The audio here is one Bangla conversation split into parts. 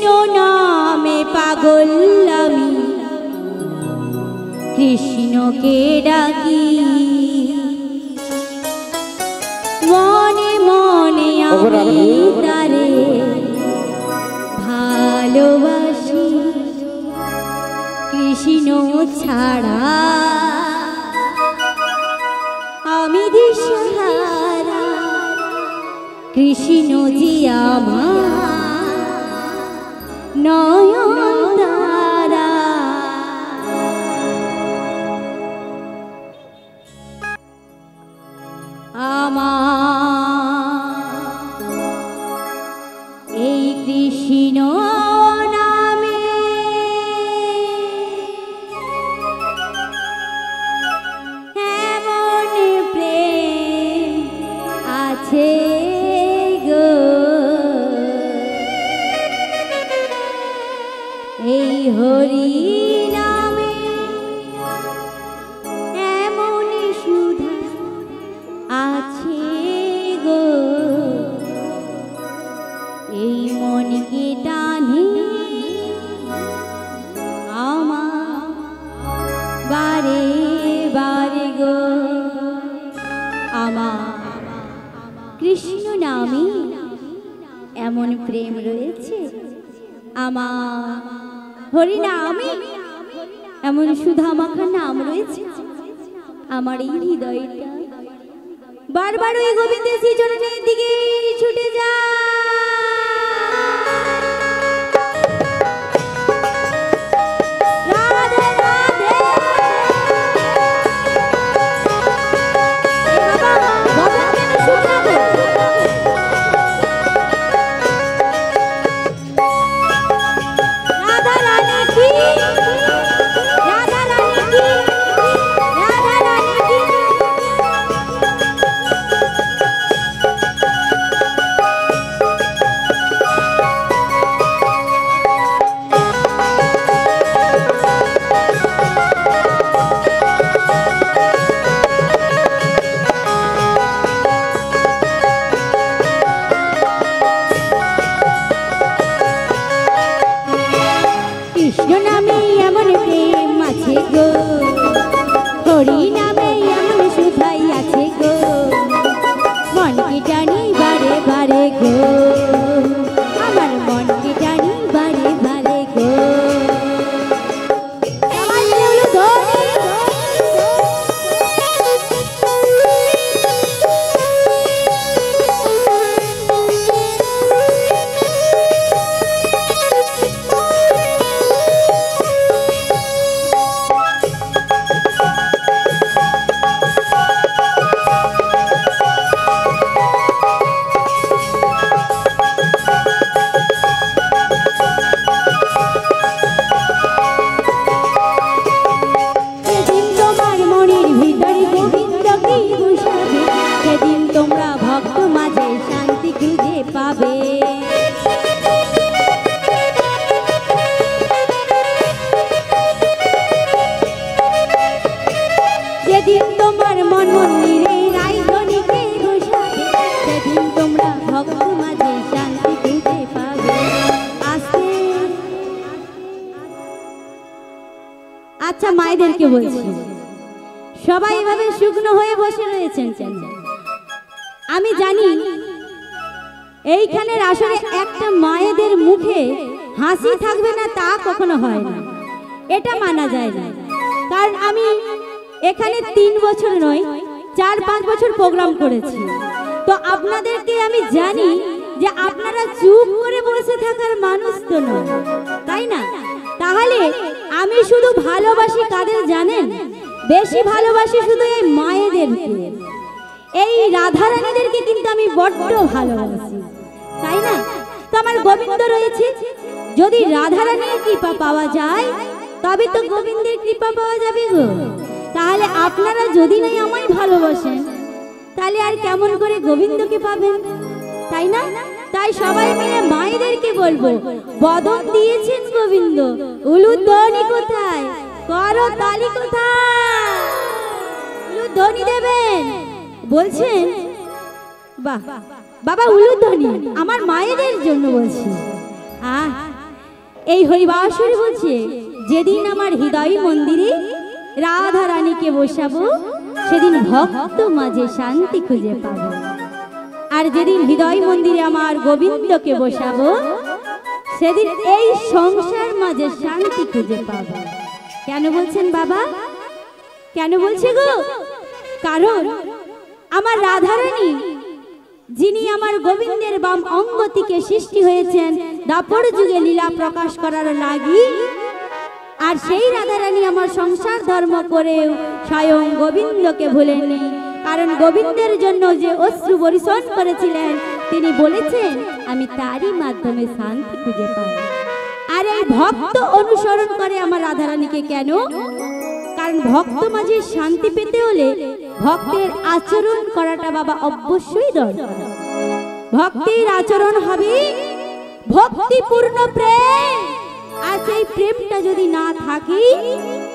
কৃষ্ণ নামে পাগল আমি কৃষ্ণকে ডাকি মনে মনে আমি তারে ভালোবাসি কৃষ্ণ ছাড়া আমি দিশাহারা কৃষ্ণ জি আমার নয়নতারা আমার এই কৃষ্ণ নামে এমন প্রেম আছে গো এই হরি নামে এমন সুধা আছে গো এই মনকে টানে আমার বারে বারে গো আমার কৃষ্ণ নামে এমন প্রেম রয়েছে আমার হরি নামে এমন সুধা মাখা নাম রয়েছে আমার এই হৃদয়টা বারবার ওই গোবিন্দের শ্রীচরণের দিকে ছুটে যায় রাধে রাধে রাধা রানী কি রাধা রানী কি রাধা রানী কি কৃষ্ণ নামে এমন প্রেম আছে গো হরি নামে এমন সুধাই আছে গো মনকে টানি বারে বারে গো আমার মনকে টানি বারে বারে গো আমার বলো ধরে সেদিন তোমরা ভক্ত মাঝে শান্তি খুঁজে পাবে যেদিন তোমার মন মন্দিরে রাইধনিকে বসাবে সেদিন তোমরা ভক্ত মাঝে শান্তি খুঁজে পাবে আস্তে আচ্ছা মায়েদেরকে বলছি সবাই এভাবে শুকনো হয়ে বসে রয়েছেন কেন আমি জানি এইখানের আসলে একটা মায়েদের মুখে হাসি থাকবে না তা কখনো হয় না এটা মানা যায় না কারণ আমি এখানে 3 বছর নয় 4-5 বছর প্রোগ্রাম করেছি তো আপনাদেরকে আমি জানি যে আপনারা চুপ করে বসে থাকার মানুষ তো নয় তাই না তাহলে আমি শুধু ভালোবাসি কাদের জানেন বেশি ভালোবাসি শুধু এই মায়েদেরকে এই রাধা রানীদেরকে কিন্তু আমি বড্ড ভালোবাসি তাই না তো আমার গোবিন্দ রয়েছে যদি রাধা রানীর কৃপা পাওয়া যায় তবে তো গোবিন্দের কৃপা পাওয়া যাবে গো তাহলে আপনারা যদি নাই আমায় ভালোবাসেন তাহলে আর কেমন করে গোবিন্দকে পাবেন তাই না তাই সবাই মিলে মায়েদেরকে বলবো বদন দিয়েছেন গোবিন্দ উলুধ্বনি কোথায় করো তালি কোথায় উলুধ্বনি দেবেন বলছেন বাহ বাবা উলুধ্বনি আমার মায়েদের জন্য বলছি এই হরিবাসরে বলছে, যেদিন আমার হৃদয় মন্দিরে রাধা রানীকে বসাবো সেদিন ভক্ত মাঝে শান্তি খুঁজে পাবো। আর যেদিন হৃদয় মন্দিরে আমার গোবিন্দকে বসাবো সেদিন এই সংসার মাঝে শান্তি খুঁজে পাবো। কেন বলছেন বাবা? কেন বলছে গো? কারণ আমার রাধারানী, যিনি আমার গোবিন্দের বাম অঙ্গ থেকে সৃষ্টি হয়েছেন দাপর যুগে লীলা প্রকাশ করার লাগি, আর সেই রাধারানী আমার সংসার ধর্ম করেও স্বয়ং গোবিন্দকে ভুলেননি। কারণ গোবিন্দের জন্য যে অশ্রু বর্ষণ করেছিলেন, তিনি বলেছেন আমি তারই মাধ্যমে শান্তি খুঁজে পাই। আর এই ভক্ত অনুসরণ করে আমার রাধারানীকে। কেন? কারণ ভক্ত মাঝে শান্তি পেতে হলে ভক্তের আচরণ করাটা বাবা অবশ্যই দরকার। ভক্তির আচরণ হবে ভক্তিপূর্ণ প্রেম, আর সেই প্রেমটা যদি না থাকে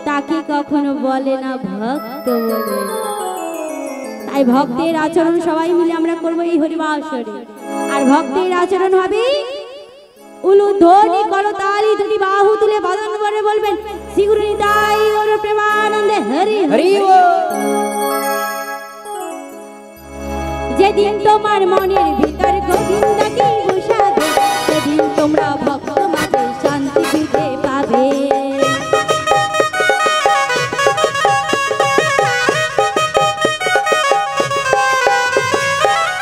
তাকে কখনো বলে না ভক্ত বলে। তাই ভক্তের আচরণ সবাই মিলে আমরা করবো এই হরিবাসরে। আর ভক্তের আচরণ হবে উলুধ্বনি করতালি দুটি বাহু তুলে বাদন করে বলবেন শ্রী গুরু নিতাই গৌর প্রেমানন্দে হরি হরি। যেদিন তোমার মনের ভিতর গোবিন্দকে বসাবে সেদিন তোমরা ভক্ত মাঝে শান্তি খুঁজে পাবে।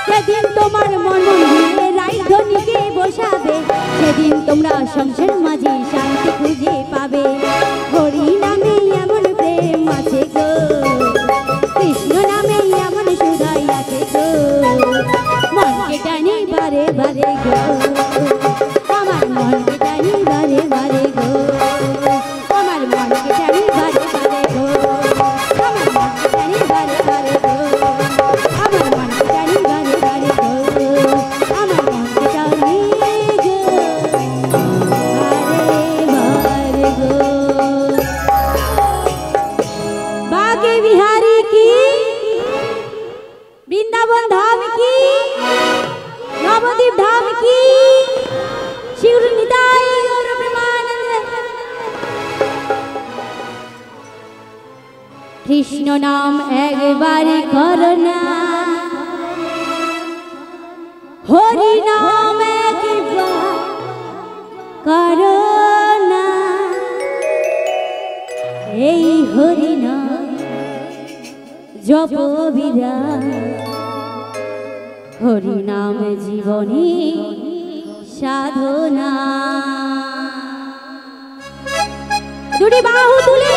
যেদিন তোমার মনের রাইধনিকে বসাবে সেদিন তোমরা সংসার মাঝে শান্তি খুঁজে পাবে। হরি নামে এমন প্রেম আছে গো, কৃষ্ণ নামে এমন সুধাই আছে গো, মনকে টানি বারে বারে গো, আমার মনকে টানি বারে বারে গো, আমার মনকে টানি বারে বারে গো, আমার মনকে টানি বারে বারে গো, আমার মনকে টানি বারে বারে গো, আমার মনকে টানি গো বারে বারে গো। बाके बिहारी की, वृंदावन धाम की, नवद्वीप धाम की, श्री गुरु निताई गौर प्रेमानंद। कृष्ण नाम एक बार करना, हरि नाम एक बार करना, এই হরি নাম জপ বিরাম, হরি নাম জীবনে সাধনা। দুটি বাহু তুলে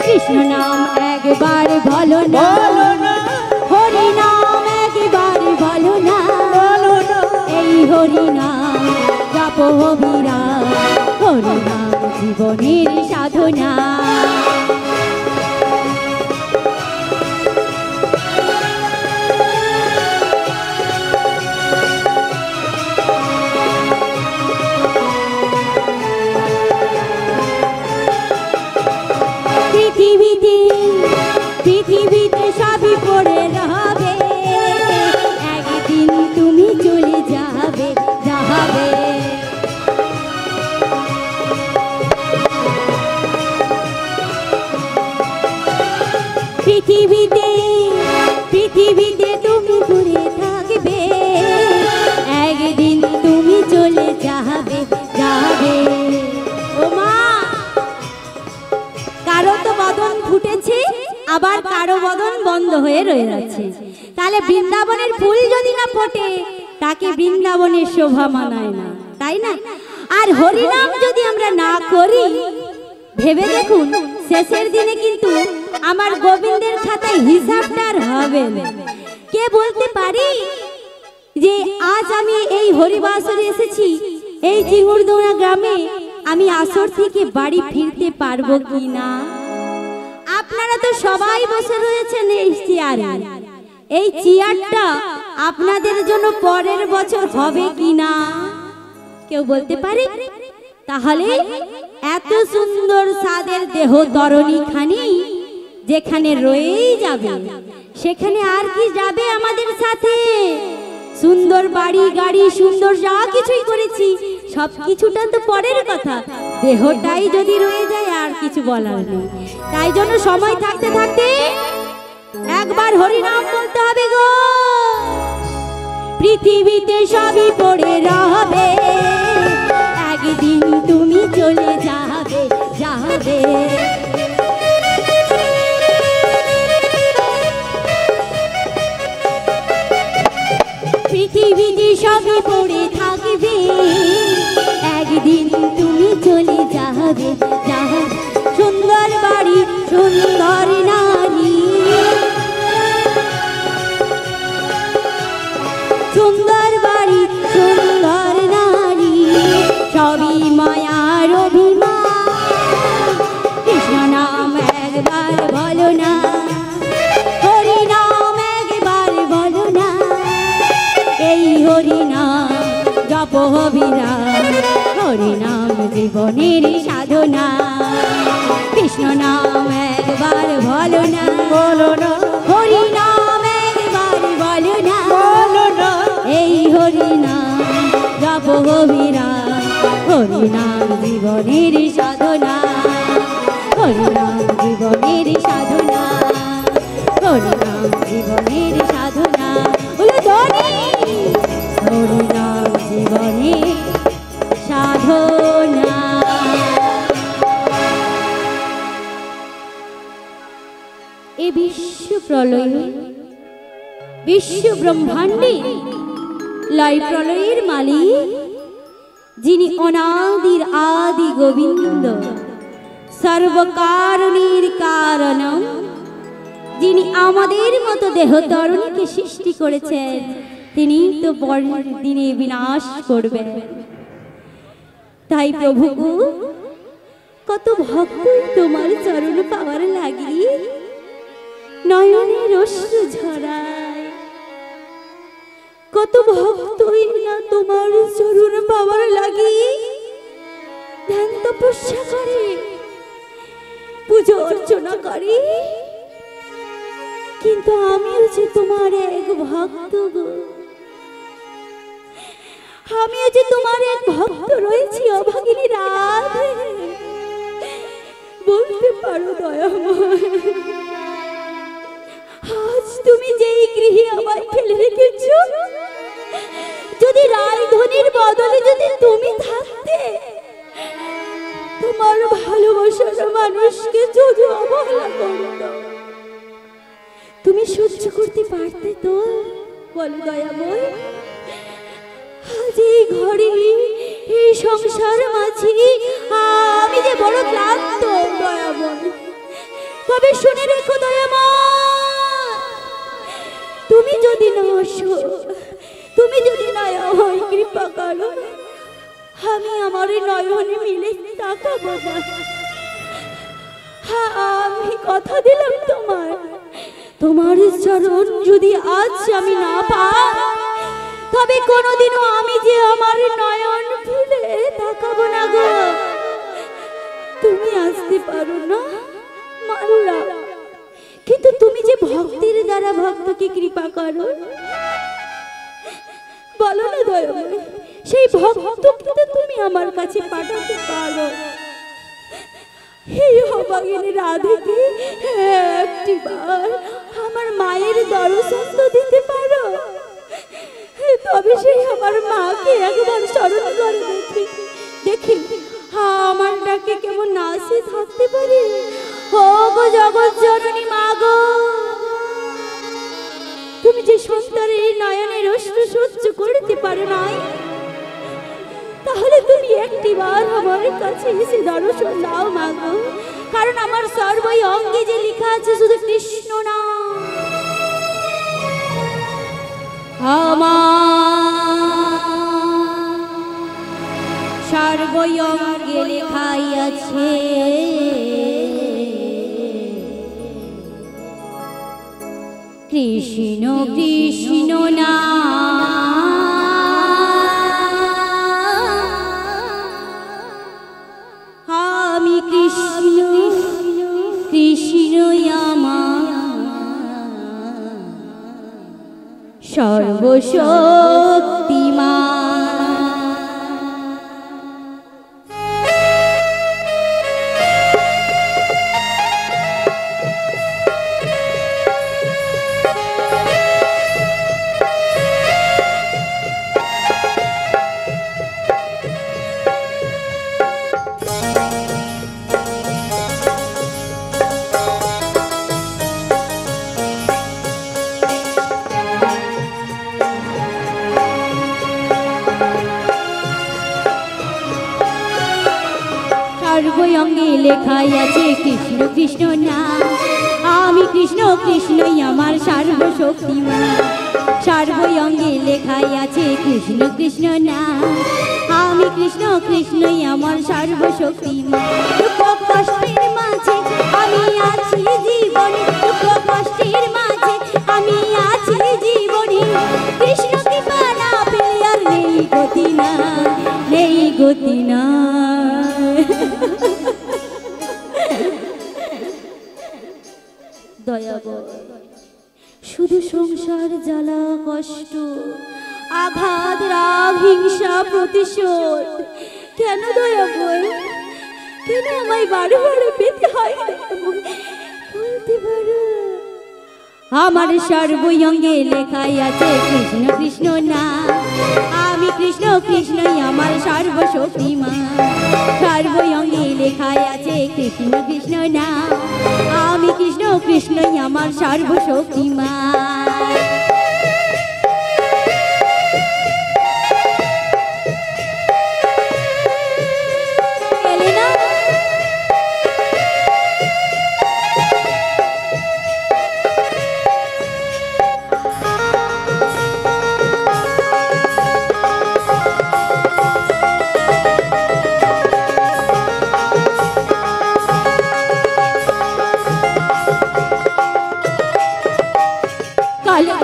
কৃষ্ণ নাম একবার বলো না, হরি নাম একবার বলো না, এই হরি নাম জপ বিরাম, হরি নাম জীবনের সাধনা। পৃথিবীতে সবই পড়ে রবে, একদিন তুমি চলে যাবে যাবে। পৃথিবীতে তুমি ঘুরে থাকবে, একদিন তুমি চলে যাবে যাবে। ও মা, কারো তো বদন ফুটেছে, আবার কারো বদন বন্ধ হয়ে রয়ে যাচ্ছে। তাহলে বৃন্দাবনের ফুল যদি না ফোটে তাকে বৃন্দাবনের শোভা মানায় না, তাই না? আর হরিনাম যদি আমরা না করি, ভেবে দেখুন শেষের দিনে কিন্তু আমার গোবিন্দের খাতায় হিসাবটা আর হবে না। কে বলতে পারি যে আজ আমি এই হরিবাসরে এসেছি, এই চিঙ্গুরদোড়া গ্রামে আমি আসর থেকে বাড়ি ফিরতে পারবো কি না? আপনি আপনারা তো সবাই বসে রয়েছেন এই চেয়ারে। এই চেয়ারটা আপনাদের জন্য পরের বছর হবে কিনা কেউ বলতে পারে? তাহলে এত সুন্দর স্বাদের দেহ তরণী খানি যেখানে রয়েই যাবে, সেখানে আর কি যাবে আমাদের সাথে? সুন্দর বাড়ি গাড়ি, সুন্দর যা কিছুই করেছি সব কিছুটা তো পরের কথা, দেহটাই যদি রয়ে যায় আর কিছু বলার নেই। তাই জন্য সময় থাকতে থাকতে একবার হরিনাম বলতে হবে গো। পৃথিবীতে সবই পড়ে রবে, একদিন তুমি চলে যাবে যাবে। পৃথিবীতে সবই পড়ে থাকবে, একদিন তুমি চলে যাবে যাবে। সুন্দর বাড়ি সুন্দর নারী, সুন্দর বাড়ি সুন্দর নারী, সবই মায়ার অভিমান। কৃষ্ণ নাম একবার বলো না, হরি নাম একবার বলো না, এই হরি নাম জপ বিরাম, হরি নাম জীবনের সাধনা। কৃষ্ণ নাম একবার বলো না, বলো না, হরি নাম একবার বলো না, বলো না, এই হরি নাম জপ বিরাম, হরি নাম জীবনের সাধনা, হরি নাম জীবনের সাধনা, হরি নাম জীবনের সাধনা। হরি নাম জীবনের সাধনা। এই বিশ্ব প্রলয়ে, বিশ্ব ব্রহ্মাণ্ডে লয় প্রলয়ের মালিক যিনি অনাদির আদি গোবিন্দ, সর্বকারণের কারণ, যিনি আমাদের মতো দেহ তরণীকে সৃষ্টি করেছেন, তিনি তো পরের দিনে বিনাশ করবেন। তাই প্রভু কত ভক্ত তোমার চরণ পাওয়ার লাগি নয়নের অশ্রু ঝরায়, কত ভক্তই না তোমার চরণ পাওয়ার লাগি ধ্যান তপস্যা করে, পুজো অর্চনা করে। কিন্তু আমিও যে তোমার এক ভক্ত গো, আমিও যে তোমার এক ভক্ত রয়েছি অভাগিনী রাধে, বলতে পারো দয়াময়। আজ তুমি যেই গৃহে আমায় ফেলে রেখেছ, যদি রায়ধনীর বদলে যদি তুমি থাকতে, তোমার ভালোবাসার মানুষকে যদি অবহেলা করত, তুমি সহ্য করতে পারতে তো? বলো দয়াময়। আজ এই ঘরে এই সংসার মাঝে আমি যে বড় ক্লান্ত দয়াময়। তবে শুনে রেখো দয়াময়, তুমি যদি না আসো, তুমি যদি না হয় কৃপা করো, আমি আমার নয়নে মিলে তাকাবো না। আমি কথা দিলাম তোমার, তোমার চরণ যদি আজ আমি না পাই, তবে কোনোদিনও আমি যে আমার নয়ন ফেলে তাকাবো না গো। তুমি আসতে পারো না মারুরা, কিন্তু তুমি যে ভক্তির দ্বারা ভক্তকে কৃপা করো, বলো না দয়াময়, সেই ভক্তকে তো তুমি আমার কাছে পাঠাতে পারো। এই অভাগিনী রাধেকে একটিবার আমার মায়ের দর্শন তো দিতে পারো, তবে সেই আমার মাকে একবার স্মরণ করে দেখি দেখি আমার ডাকে কেমন নাচে থাকতে পারে। ও গো জগৎ জননী মা গো, তুমি যে সন্তানের নয়নের অশ্রু সহ্য করতে পারো নাই, তাহলে তুমি একটিবার আমার কাছে এসে দর্শন দাও মা গো। কারণ আমার সর্বই অঙ্গে যে লেখা আছে শুধু কৃষ্ণ নাম, আমার সর্বই অঙ্গে লেখাই আছে কৃষ্ণ কৃষ্ণ নাম আমি কৃষ্ণ কৃষ্ণ আমার সর্বশক্তিমান। সর্বঙ্গে লেখাই আছে কৃষ্ণ কৃষ্ণ নাম আমি কৃষ্ণ কৃষ্ণই আমার সর্বশক্তিমান। সর্বঙ্গে লেখাই আছে কৃষ্ণ কৃষ্ণ নাম আমি কৃষ্ণ কৃষ্ণই আমার সর্বশক্তিমান। দুঃখ কষ্টের মাঝে আমি আছি জীবনে, দুঃখ কষ্টের মাঝে আমি আছি জীবনে, কৃষ্ণ কৃপা না পেলে আর নেই গতি না, নেই গতি না। শুধু সংসার জ্বালা কষ্ট আঘাত রাগ হিংসা প্রতিশোধ, কেন দয়া বল, কেন আমায় বারে বারে পেতে হয় বলতে পারো? আমার সর্বঙ্গে লেখাই আছে কৃষ্ণ কৃষ্ণ নাম আমি কৃষ্ণ কৃষ্ণই আমার সর্বশক্তিমান। সর্বঙ্গে লেখাই আছে কৃষ্ণ কৃষ্ণ নাম আমি কৃষ্ণ কৃষ্ণই আমার সর্বশক্তিমান।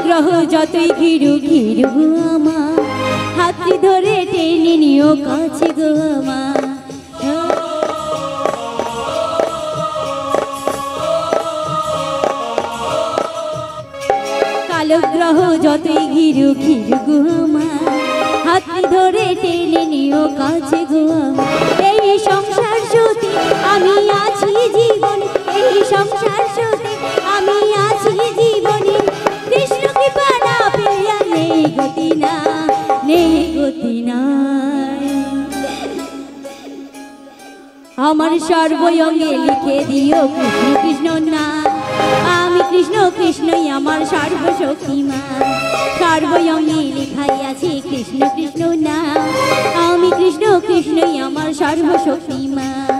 গ্রহ যতই ঘিরু ঘিরু আমার হাতটি ধরে টেনে নিও কাছে গো আমার। কালো গ্রহ যতই ঘিরু ঘিরু গো আমার হাতটি ধরে টেনে নিও কাছে গো আমার। এই সংসার সত্যি আমি আছি জীবনে, এই সংসার সত্যি আমি আছি জীবনে, কৃষ্ণ কৃপা না পেলে নেই গতি না, নেই গতি না। আমার সর্বঙ্গে লিখে দিও কৃষ্ণ কৃষ্ণ নাম আমি কৃষ্ণ কৃষ্ণই আমার সর্বশক্তিমান। সর্বঙ্গে লেখাই আছে কৃষ্ণ কৃষ্ণ নাম আমি কৃষ্ণ কৃষ্ণই আমার সর্বশক্তিমান।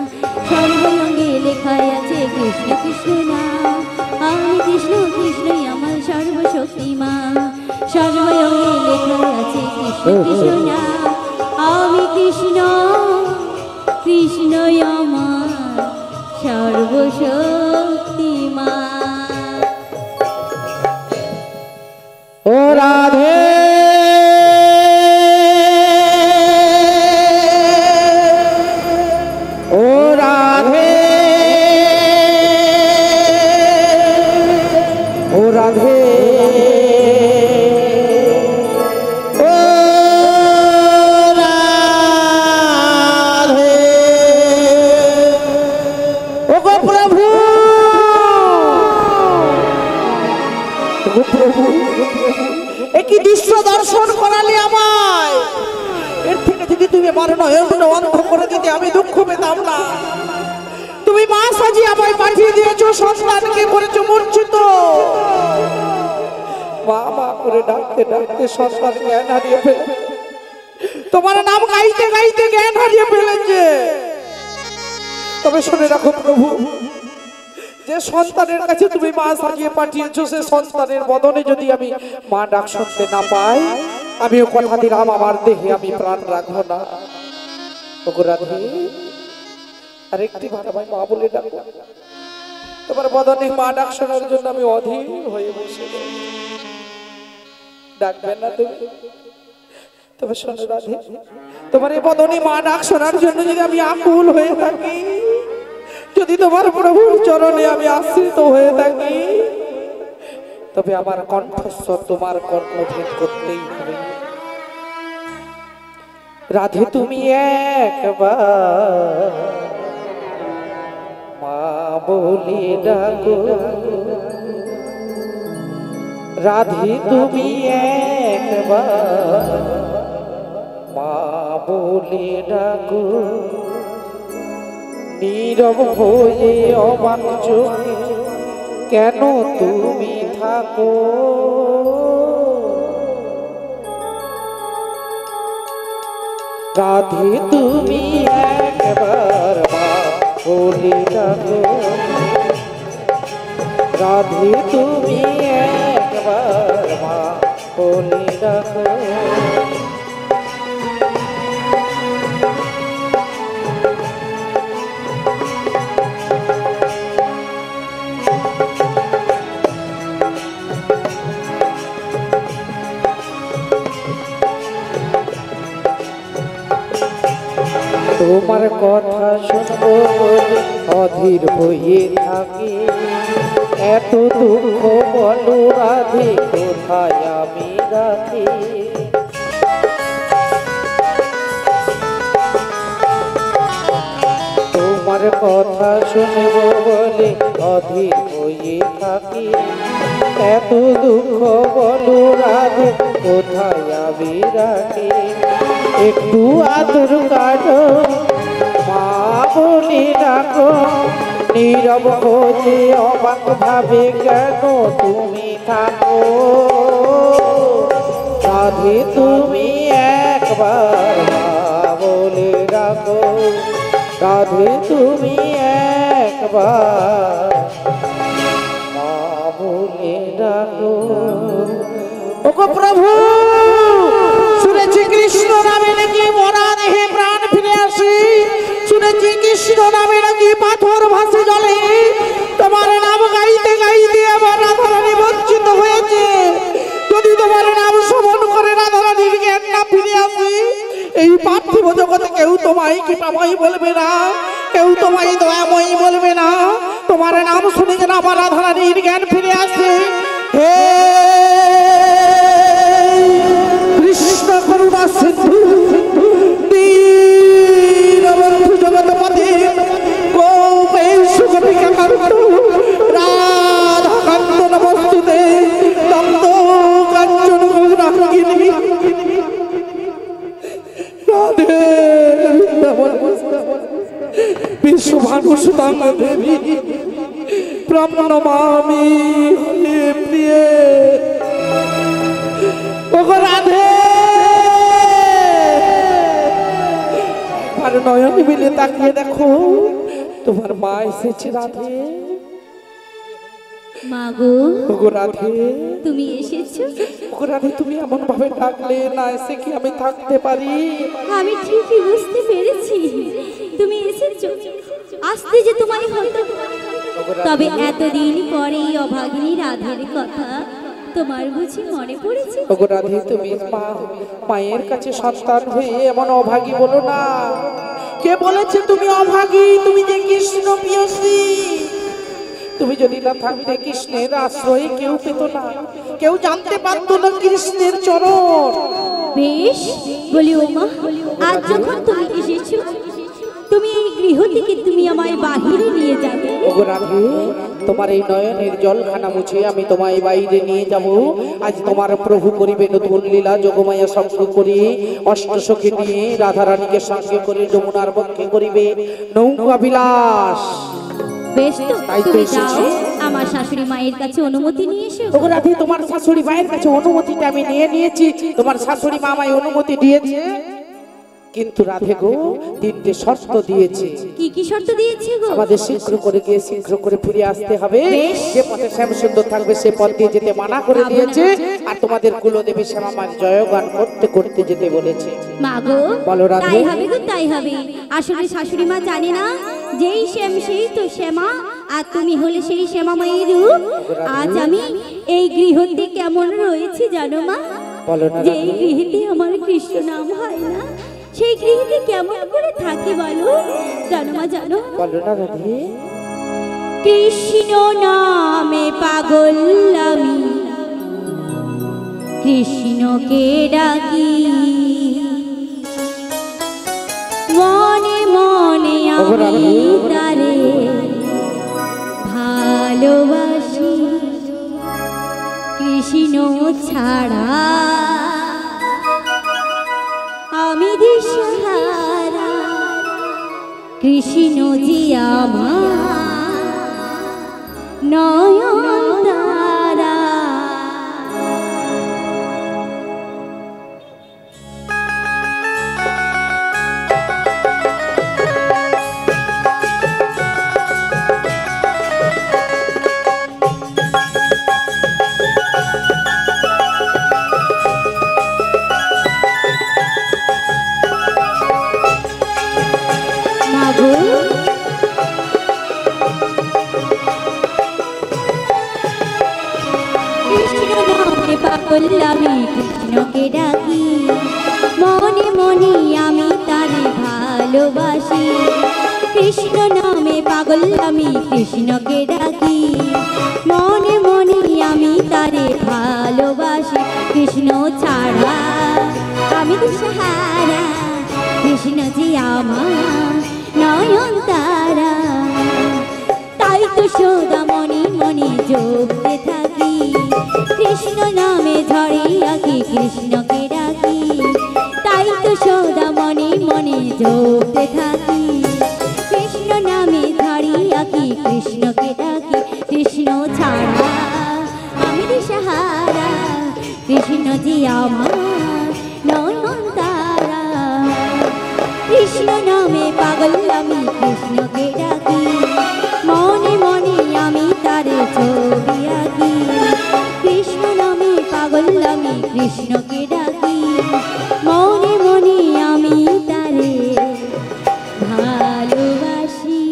সর্বঙ্গে লেখাই আছে কৃষ্ণ কৃষ্ণ নাম আমি কৃষ্ণ কৃষ্ণই আমার সর্বশক্তিমান। সর্বঙ্গে লেখাই আছে কৃষ্ণ কৃষ্ণ নাম আমি কৃষ্ণ কৃষ্ণই আমার সর্বশক্তিমান। ও রাধে ও রাধে ও রাধে ও রাধে ও গো প্রভু, প্রভু একই দৃশ্য দর্শন করালে আমায়, এর থেকে যদি তুমি আমার নয়নটা অন্ধ করে দিতে আমি দুঃখ পেতাম না। তুমি মা সাজিয়ে আমায় পাঠিয়ে দিয়েছো, সন্তানকে করেছো মূর্ছিত, মা মা করে ডাকতে ডাকতে সন্তান জ্ঞান হারিয়ে ফেলে, তোমার নাম গাইতে গাইতে জ্ঞান হারিয়ে ফেলেছে। তবে শুনে রাখো প্রভু, যে সন্তানের কাছে তুমি মা সাজিয়ে পাঠিয়েছো, সে সন্তানের বদনে যদি আমি মা ডাক শুনতে না পাই, আমিও কথা দিলাম আমার দেহে আমি প্রাণ রাখবো না। ওগো রাধে, আরেকটি বার আমায় মা বলে ডাকো। তোমার বদনে মা ডাক শোনার জন্য আমি অধীর হয়ে বসে রয়েছি। ডাকবেন না তুমি? তবে শোনো রাধে, তোমার এই বদনে মা ডাক শোনার জন্য যদি আমি আকুল হয়ে থাকি, যদি তোমার প্রভুর চরণে আমি আশ্রিত হয়ে থাকি, তবে আমার কণ্ঠস্বর তোমার কর্ণভেদ করতেই হবে। রাধে তুমি একবার মা বলে ডাকো, রাধে তুমি একবার মা বলে ডাকো, নীরব হয়ে অবাক চোখে কেন তুমি থাকো, রাধে তুমি একবার মা বলে ডাকো, রাধে তুমি একবার মা বলে ডাকো। তোমার কথা শুনবো বলে অধীর হয়ে থাকি, এত দুঃখ বলো রাধে কোথায় আমি রাখি, তোমার কথা শুনবো বলে অধীর হয়ে থাকি, এত দুঃখ বলো রাধে কোথায় আমি রাখি, একটু আদর কাটো মা বলে ডাকো, নীরব খোঁজে অবাক ভাবে কেন তুমি থাকো, রাধে তুমি একবার মা বলে ডাকো, রাধে তুমি একবার মা বলে ডাকো। ওগো প্রভু, শুনেছি কৃষ্ণ নামে নাকি মরা দেহে প্রাণ ফিরে আসে, শুনেছি কৃষ্ণ নামে নাকি পাথর ভাসে জলে, তোমার নাম গাইতে গাইতে আমার রাধারানী বঞ্চিত হয়েছে, যদি তোমার নাম শ্রবণ করে রাধারানীর জ্ঞান না ফিরে আসে, এই পার্থিব জগতে কেউ তোমায় কৃপাময়ী বলবে না, কেউ তোমায় দয়াময়ী বলবে না, তোমার নাম শুনে যেন আমার রাধারানীর জ্ঞান ফিরে আসে। হে কৃষ্ণ করুণা সিন্ধু দীনবন্ধু জগৎপতি গোপেশ গোপিকা কান্ত রাধাকান্ত নমস্তুতে তপ্ত কাঞ্চন গৌরাঙ্গিনী রাধে বিশ্বভানুসুতাং দেবী প্রণমামি হরে প্রিয়ে। ওগো রাধে, আর নয়ন মিলে তাকিয়ে দেখো তোমার মা এসেছে রাধে। মা গো, ওগো রাধে, তুমি এসেছো? ওগো রাধে, তুমি এমন ভাবে ডাকলে না এসে কি আমি থাকতে পারি? আমি ঠিকই বুঝতে পেরেছি তুমি এসেছো, আসতে যে তোমায় হতো, তবে এতদিন পরে এই অভাগিনী রাধের কথা তোমার বুঝি মনে পড়েছে? ওগো রাধে, তুমি মায়ের কাছে সন্তান হয়ে এমন অভাগী বলো না। কে বলেছে তুমি অভাগী? তুমি যে কৃষ্ণ প্রিয়সী, তুমি যদি না থাকতে কৃষ্ণের আশ্রয় কেউ পেত না, কেউ জানতে পারত না কৃষ্ণের চরণ। বেশ বলি ও মা, আজ যখন তুমি এসেছো, তুমি এই গৃহ থেকে তুমি আমায় বাহিরে নিয়ে যাবে। ওগো রাধে, তোমার এই নয়নের জলখানা মুছে আমি তোমায় বাইরে নিয়ে যাব। আজ তোমার প্রভু করিবে নতুন লীলা, যোগমায়া সঙ্গ করি অষ্টসখী নিয়ে রাধারানীকে সঙ্গে করে যমুনার বক্ষে করিবে নৌকা বিলাস। বেশ তো, তাই তো তুমি যাও, এসেছি। আমার শাশুড়ি মায়ের কাছে অনুমতি নিয়ে এসো। ওগো রাধে, তোমার শাশুড়ি মায়ের কাছে অনুমতিটা আমি নিয়ে নিয়েছি, তোমার শাশুড়ি মা আমায় অনুমতি দিয়েছে, কিন্তু রাধে গো তিনটে শর্ত দিয়েছে। কি কি শর্ত দিয়েছে গো? আমাদের শীঘ্র করে গিয়ে শীঘ্র করে ফিরে আসতে হবে, যে পথে শ্যাম সুন্দর থাকবে সে পথ দিয়ে যেতে মানা করে দিয়েছে, আর তোমাদের কুলদেবী শ্যামা মার জয়গান করতে করতে যেতে বলেছে। মা গো, বলো রাধে। তাই হবে গো, তাই হবে। আসলে শাশুড়ি মা জানে না যেই শ্যাম সেই তো শ্যামা, আর তুমি হলে সেই শ্যামাময়ীর রূপ। আজ আমি এই গৃহতে কেমন রয়েছি জানো মা? বলো না যে এই গৃহতে আমার কৃষ্ণ নাম হয় না, সেই গৃহতে কেমন করে থাকি বলো? জানো মা জানো? বলো না রাধে। কৃষ্ণ নামে পাগল আমি, কৃষ্ণকে ডাকি মনে মনে আমি তারে ভালোবাসি। কৃষ্ণ ছাড়া আমি দিশাহারা, কৃষ্ণ জি আমার নয়নতারা। মাগো কৃষ্ণ নামে পাগল আমি, কৃষ্ণকে ডাকি মনে মনে আমি তারে ভালোবাসি। কৃষ্ণ নামে পাগল আমি, কৃষ্ণকে ডাকি মনে মনে আমি তারে ভালোবাসি। কৃষ্ণ ছাড়া আমি দিশাহারা, কৃষ্ণ জি আমার নয়নতারা। তাই তো সদা মনে মনে জপতে থাকি, কৃষ্ণ নামে ঝরে আঁকি কৃষ্ণকে ডাকি। তাই তো সদা মনে মনে জপতে থাকি, কৃষ্ণ নামে ঝরে আঁকি কৃষ্ণকে ডাকি। কৃষ্ণ ছাড়া আমি দিশাহারা, কৃষ্ণ জি আমার নয়নতারা। কৃষ্ণ নামে পাগল আমি, কৃষ্ণকে ডাকি মনে মনে আমি তারে ছবি আঁকি। কৃষ্ণ নামে পাগল আমি, কৃষ্ণকে ডাকি মনে মনে আমি তারে ভালোবাসি।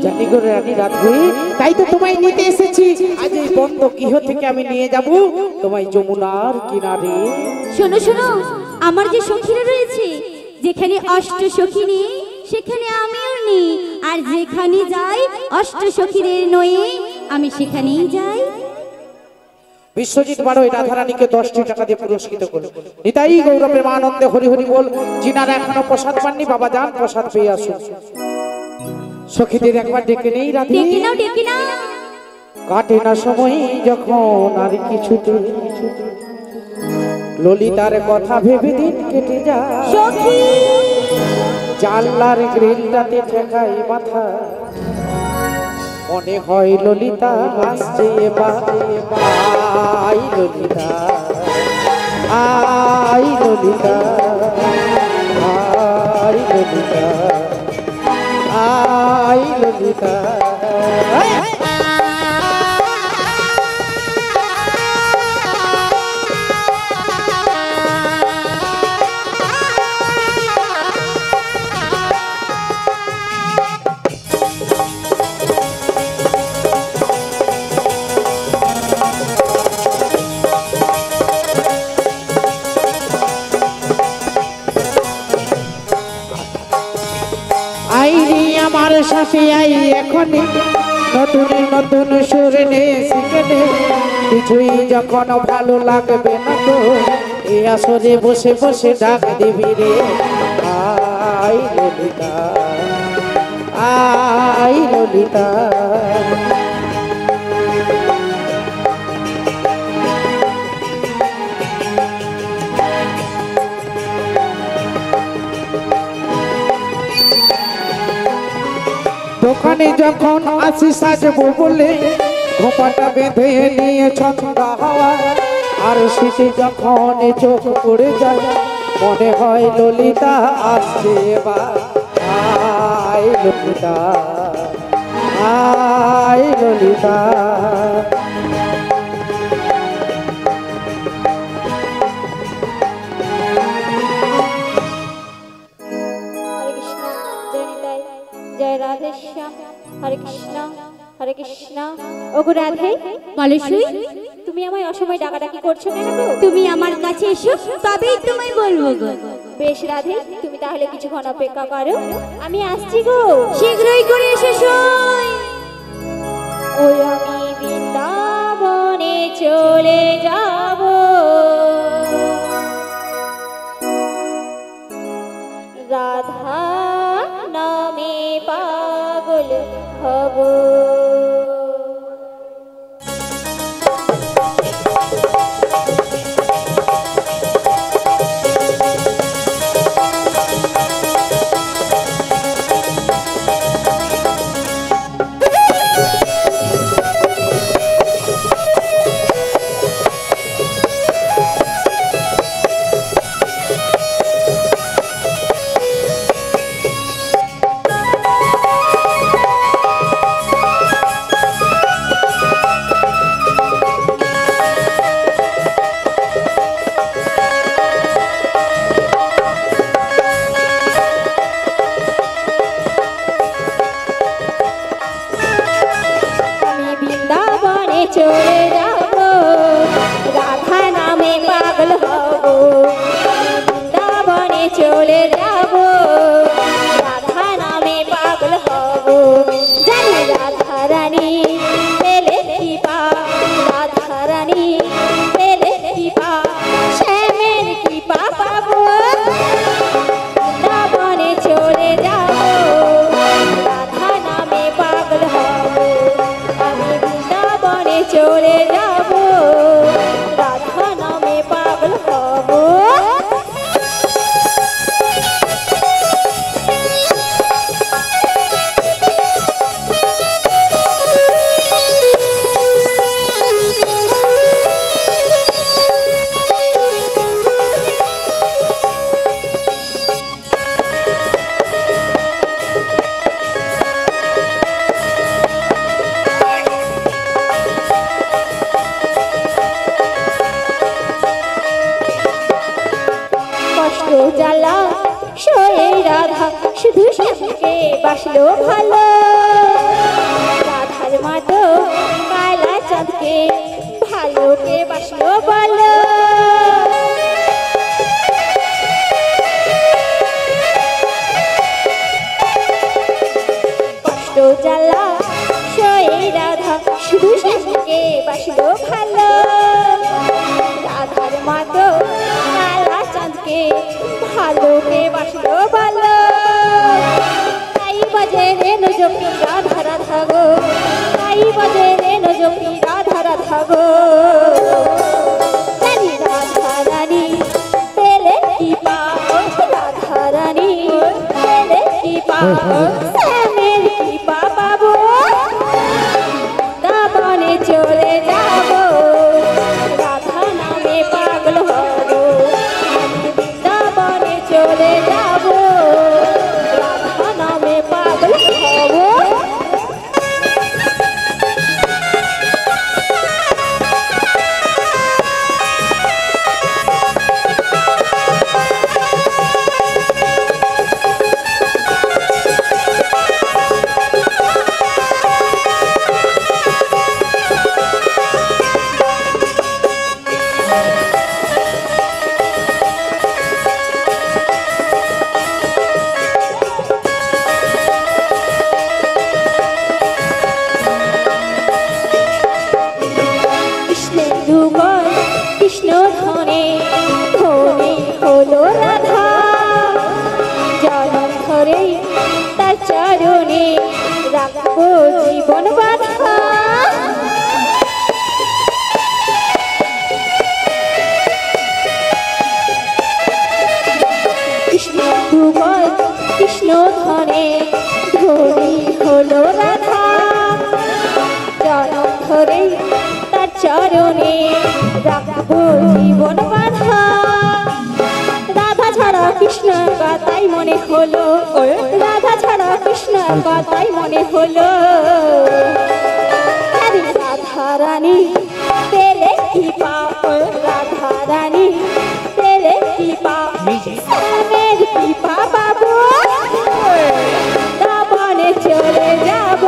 জানি গো রানী রাধে, তাই তো তোমায় নিতে এসেছি। আজ এই বন্ধ গৃহ থেকে আমি নিয়ে যাব তোমায় যমুনার কিনারে। শোনো শোনো, আমার যে সখীরা রয়েছে, যেখানে অষ্ট সখী নেই সেখানে আমিও নেই, আর যেখানে যাই অষ্ট সখীদের নয়ে আমি সেখানেই যাই। বিশ্বজিৎ বারো এই রাধারানীকে 10টি টাকা দিয়ে পুরস্কৃত করল। নিতাই গৌরবের আনন্দে হরি হরি বল। যিনারা এখনো প্রসাদ পাননি, বাবা যান প্রসাদ পেয়ে আসুন। সখীদের একবার ডেকে নেই রাধে। ডেকে নাও ডেকে নাও। কাটে না সময় যখন আর কিছুতে, ললিতার কথা ভেবে দিন কেটে যায়। সখী জানলার গ্রিলটাতে ঠেকাই মাথা, মনে হয় ললিতা আসছে এবার। আই ললিতা, আই ললিতা, আই ললিতা, আই ললিতা। আইরি আমার সাথে আই এখনই, নতুন নতুন সুর নে শিখে নে। কিছুই যখন ভালো লাগবে না তো, এই আসরে বসে বসে ডাক দিবি রে। আই ললিতা, আই ললিতা। দোকানে যখন আসি সাজবো বলে, ঘোপাটা বেঁধে নিয়ে ছন্দা হাওয়া। আর শীতে যখন চোখ পড়ে যায়, মনে হয় ললিতা আসছে এবার। আই ললিতা, আই ললিতা। হরে কৃষ্ণ, জয় নিতাই, জয় রাধে শ্যাম। হরে কৃষ্ণ, হরে কৃষ্ণ। ওগো রাধে, কলসুই, তুমি আমায় অসময় ডাকাডাকি করছো কেন গো? তুমি আমার কাছে এসো, তবেই তোমায় বলবো গো। বেশ রাধে, তুমি তাহলে কিছুক্ষণ অপেক্ষা করো, আমি আসছি গো। শীঘ্রই করে এসো সই। ওই আমি বৃন্দাবনে চলে যাব, রাধা নামে পাগল হব। চলে যাব, রাধা নামে পাগল হব। বৃন্দাবনে চলে যাব, রাধা নামে পাগল হব। জানি রাধা রানী পেলে কৃপা, রাধা রানী পেলে কৃপা, শ্যামের কৃপা পাবো। বৃন্দাবনে চলে যাব, রাধা নামে পাগল হব। আমি বৃন্দাবনে চলে যাব, রাধা নামে পাগল হব। কষ্ট জ্বালা সয়ে রাধা শুধু শ্যামকে বাসলো ভালো। রাধার মাতো কালা চাঁদকে ভালোকে বাসলো বলো। কষ্ট জ্বালা সয়ে রাধা শুধু শ্যামকে বাসলো ভালো। রাধার মাতো কালা চাঁদকে ভালোকে বাসলো ভালো। তাই বাজে রে নজকি রাধা রাধা গো, তাই বাজে রে নজকি রাধা রাধা গো। জানি রাধা রানী পেলে কৃপা, রাধা রানী পেলে কৃপা, শ্যামের কৃপা পাবো। বৃন্দাবনে চলে যাব, রাধা নামে পাগল হব। আমি বৃন্দাবনে চলে যাব, রাধা নামে পাগল হব। কৃষ্ণের যুগল কৃষ্ণ ধনে ধনে হলো রাধা। জনম ধরে তার চরণে রাখবো জীবন বাঁধা। কৃষ্ণের যুগল কৃষ্ণ ধনে ধনে হলো রাধা। জনম ধরে তার চরণে রাখবো জীবন বাঁধা। রাধা ছাড়া কৃষ্ণ কথাই মনে হলো, রাধা ছাড়া কৃষ্ণ কথাই মনে হলো। আরে রাধা রানী পেলে কৃপা, রাধা রানী পেলে কৃপা, শ্যামের কৃপা পাবো। বৃন্দাবনে চলে যাব,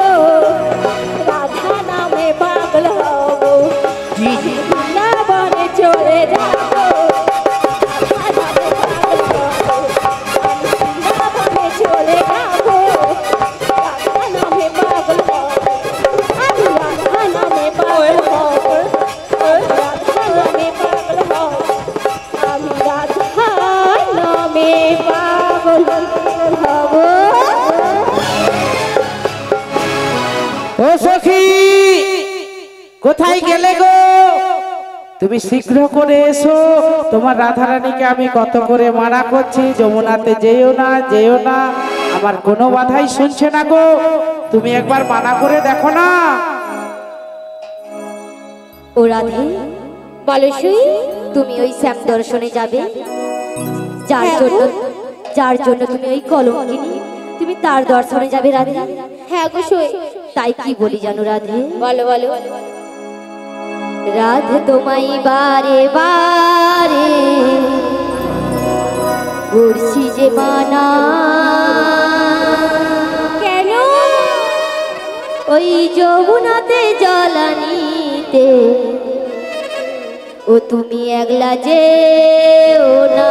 রাধা কোথায় গেলে গো? তুমি শীঘ্র করে এসো। তোমার রাধারানীকে আমি কত করে মানা করছি, যমুনাতে যেও না, যেও না, আমার কোনো বাধাই শুনছে না গো। তুমি একবার মানা করে দেখো না। ও রাধে, বলো সুই, তুমি ওই শ্যাম দর্শনে যাবে? যার জন্য তুমি ওই কলঙ্কিনী, তুমি তার দর্শনে যাবে রাধে? হ্যাঁ গো সুই। তাই কি বলি জানো রাধে? বলো বলো। রাধে তোমায় বারে বারে করছি যে মানা, কেন? ওই যমুনাতে জলানিতে ও তুমি একলা যেও না।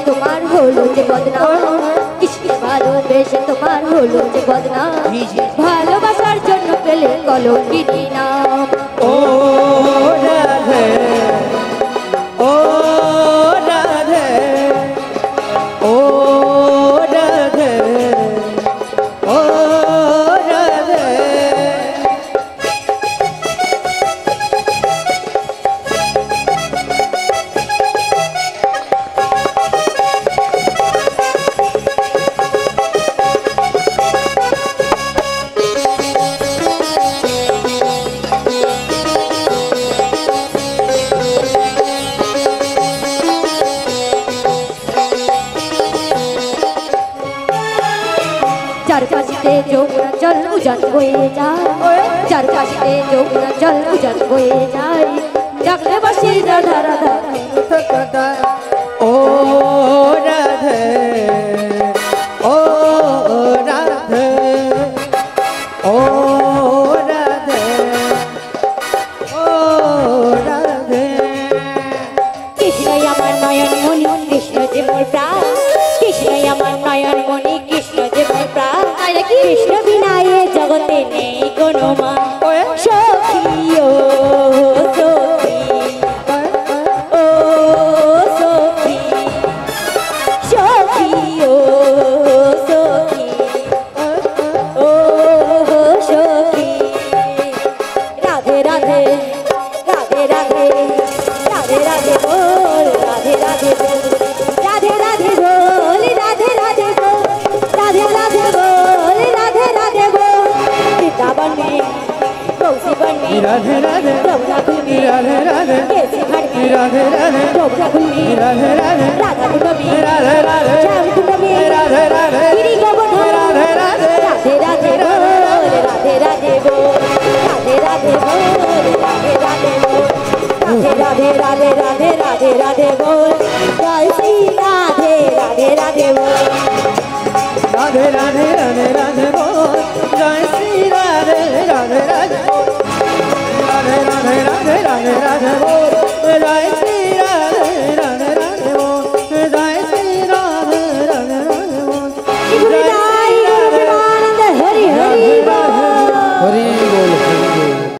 তোমার হলো যে বদনাম, কৃষ্ণের ভালোবেসে তোমার হলো যে বদনাম, ভালোবাসার জন্য পেলে কলঙ্কিনী নাম। ও রাধে, ও রাধে, ও রাধে, ও রাধে। চারপাশে যমুনা জল উজান বয়ে যায়, চারপাশে যমুনা জল উজান বয়ে যায়, ডাকলে বসে রাধা রাধা। ও রাধে, ও রাধে, ও রাধে, ও রাধে। কৃষ্ণই আমার নয়ন মণি, কৃষ্ণ যে মোর প্রাণ, কৃষ্ণই আমার নয়ন মণি, কৃষ্ণ যে মোর প্রাণ। কৃষ্ণ বিনা এ জগতে নেই কোনো মা। সখী ও সখী, ও সখী, সখী ও সখী, ও সখী। রাধে রাধে, রাধে রাধে, রাধে রাধে বল, রাধে রাধে বল, রাধে রাধে বল, রাধে রাধে বল, রাধে রাধে বল, রাধে রাধে বল। বৃন্দাবন में तुलसी वन में राधे राधे, रघुनाथपुर में राधे राधे, केसरी घाट में राधे राधे, गोकुल में राधे राधे, राधा कुंड में राधे राधे, श्याम कुंड में राधे राधे, गिरी गोवर्धन राधे राधे, राधे राधे बोल, राधे राधे बोल, राधे राधे बोल, राधे राधे बोल, राधे राधे, राधे राधे, राधे राधे बोल।